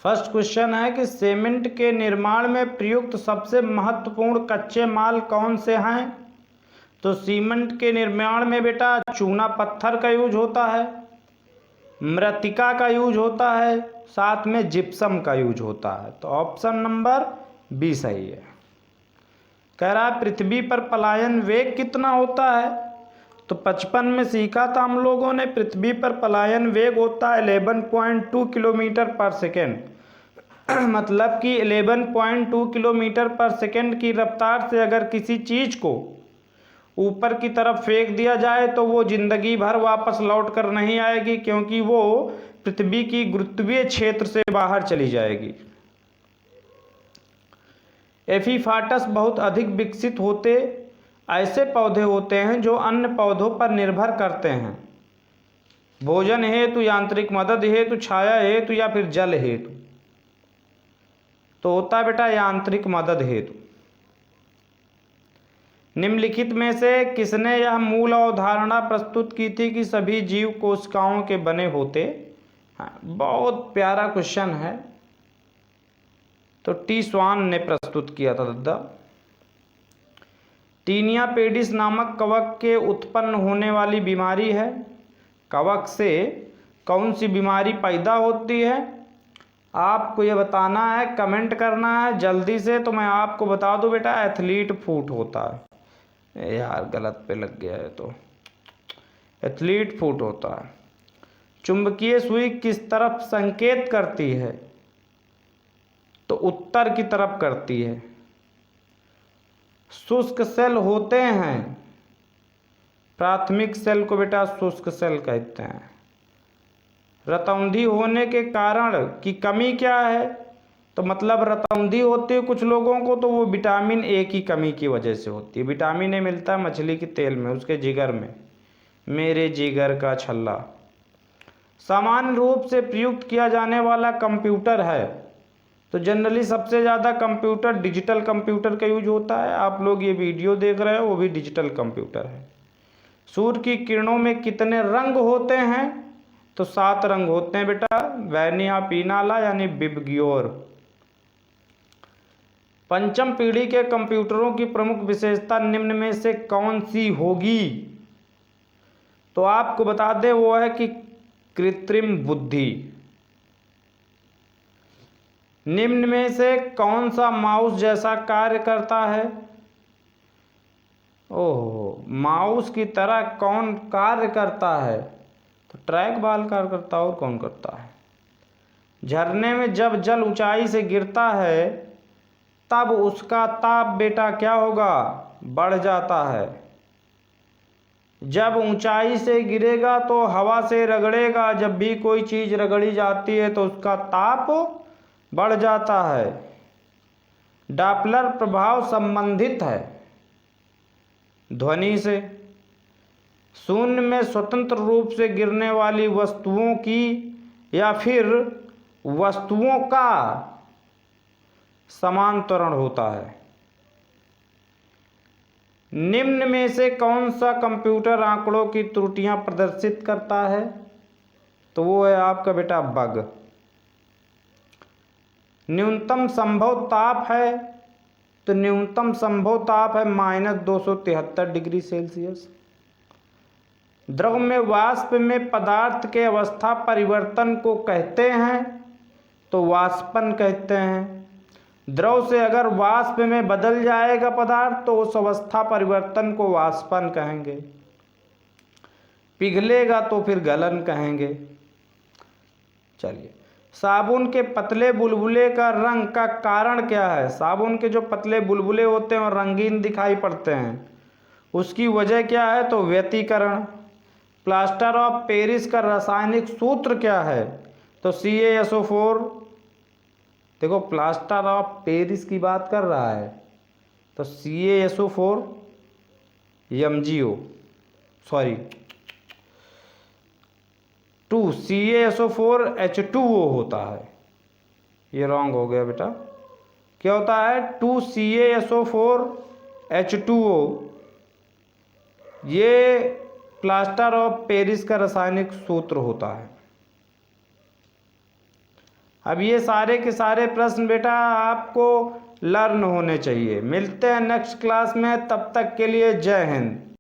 First question है कि cement के निर्माण में प्रयुक्त सबसे महत्वपूर्ण कच्चे माल कौन से हैं। तो सीमेंट के निर्माण में बेटा चूना पत्थर का यूज होता है, मृत्तिका का यूज होता है, साथ में जिप्सम का यूज होता है। तो ऑप्शन नंबर बी सही है। कह रहा है पृथ्वी पर पलायन वेग कितना होता है। तो 55 में सीखा था हम लोगों ने, पृथ्वी पर पलायन वेग होता है 11.2 किलोमीटर पर सेकेंड। मतलब कि 11.2 किलोमीटर पर सेकेंड की रफ्तार से अगर किसी चीज़ को ऊपर की तरफ फेंक दिया जाए तो वो जिंदगी भर वापस लौट कर नहीं आएगी, क्योंकि वो पृथ्वी की गुरुत्वीय क्षेत्र से बाहर चली जाएगी। एफिफाटस बहुत अधिक विकसित होते ऐसे पौधे होते हैं जो अन्य पौधों पर निर्भर करते हैं, भोजन हेतु, यांत्रिक मदद हेतु, छाया हेतु या फिर जल हेतु। तो होता है बेटा यांत्रिक मदद हेतु। निम्नलिखित में से किसने यह मूल अवधारणा प्रस्तुत की थी कि सभी जीव कोशिकाओं के बने होते। हाँ, बहुत प्यारा क्वेश्चन है। तो टी स्वान ने प्रस्तुत किया था दादा। टीनिया पेडिस नामक कवक के उत्पन्न होने वाली बीमारी है। कवक से कौन सी बीमारी पैदा होती है, आपको ये बताना है, कमेंट करना है जल्दी से। तो मैं आपको बता दूं बेटा एथलीट फुट होता है। यार गलत पे लग गया है, तो एथलीट फुट होता है। चुंबकीय सुई किस तरफ संकेत करती है। तो उत्तर की तरफ करती है। शुष्क सेल होते हैं, प्राथमिक सेल को बेटा शुष्क सेल कहते हैं। रतौंधी होने के कारण की कमी क्या है। तो मतलब रतौंधी होती है कुछ लोगों को, तो वो विटामिन ए की कमी की वजह से होती है। विटामिन ए मिलता है मछली के तेल में, उसके जिगर में, मेरे जिगर का छल्ला। सामान्य रूप से प्रयुक्त किया जाने वाला कंप्यूटर है। तो जनरली सबसे ज़्यादा कंप्यूटर डिजिटल कंप्यूटर का यूज होता है। आप लोग ये वीडियो देख रहे हो वो भी डिजिटल कंप्यूटर है। सूर्य की किरणों में कितने रंग होते हैं। तो 7 रंग होते हैं बेटा, वैनिया पीनाला यानी बिबग्योर। पंचम पीढ़ी के कंप्यूटरों की प्रमुख विशेषता निम्न में से कौन सी होगी। तो आपको बता दें वो है कि कृत्रिम बुद्धि। निम्न में से कौन सा माउस जैसा कार्य करता है। ओह, माउस की तरह कौन कार्य करता है। तो ट्रैक बॉल कार्य करता है, और कौन करता है। झरने में जब जल ऊंचाई से गिरता है तब उसका ताप बेटा क्या होगा, बढ़ जाता है। जब ऊंचाई से गिरेगा तो हवा से रगड़ेगा, जब भी कोई चीज रगड़ी जाती है तो उसका ताप बढ़ जाता है। डॉपलर प्रभाव संबंधित है ध्वनि से। शून्य में स्वतंत्र रूप से गिरने वाली वस्तुओं की या फिर वस्तुओं का समान त्वरण होता है। निम्न में से कौन सा कंप्यूटर आंकड़ों की त्रुटियां प्रदर्शित करता है। तो वो है आपका बेटा बग। न्यूनतम संभव ताप है। तो न्यूनतम संभव ताप है -273 डिग्री सेल्सियस। द्रव में वाष्प में पदार्थ के अवस्था परिवर्तन को कहते हैं। तो वाष्पन कहते हैं। द्रव से अगर वाष्प में बदल जाएगा पदार्थ तो उस अवस्था परिवर्तन को वाष्पन कहेंगे। पिघलेगा तो फिर गलन कहेंगे। चलिए, साबुन के पतले बुलबुले का रंग का कारण क्या है। साबुन के जो पतले बुलबुले होते हैं और रंगीन दिखाई पड़ते हैं, उसकी वजह क्या है। तो व्यतिकरण। प्लास्टर ऑफ पेरिस का रासायनिक सूत्र क्या है। तो CaSO4। देखो प्लास्टर ऑफ पेरिस की बात कर रहा है तो CaSO4 MgO sorry 2 CaSO4 H2O होता है। ये रॉन्ग हो गया बेटा। क्या होता है 2 CaSO4 H2O। ये प्लास्टर ऑफ पेरिस का रासायनिक सूत्र होता है। अब ये सारे के सारे प्रश्न बेटा आपको लर्न होने चाहिए। मिलते हैं नेक्स्ट क्लास में, तब तक के लिए जय हिंद।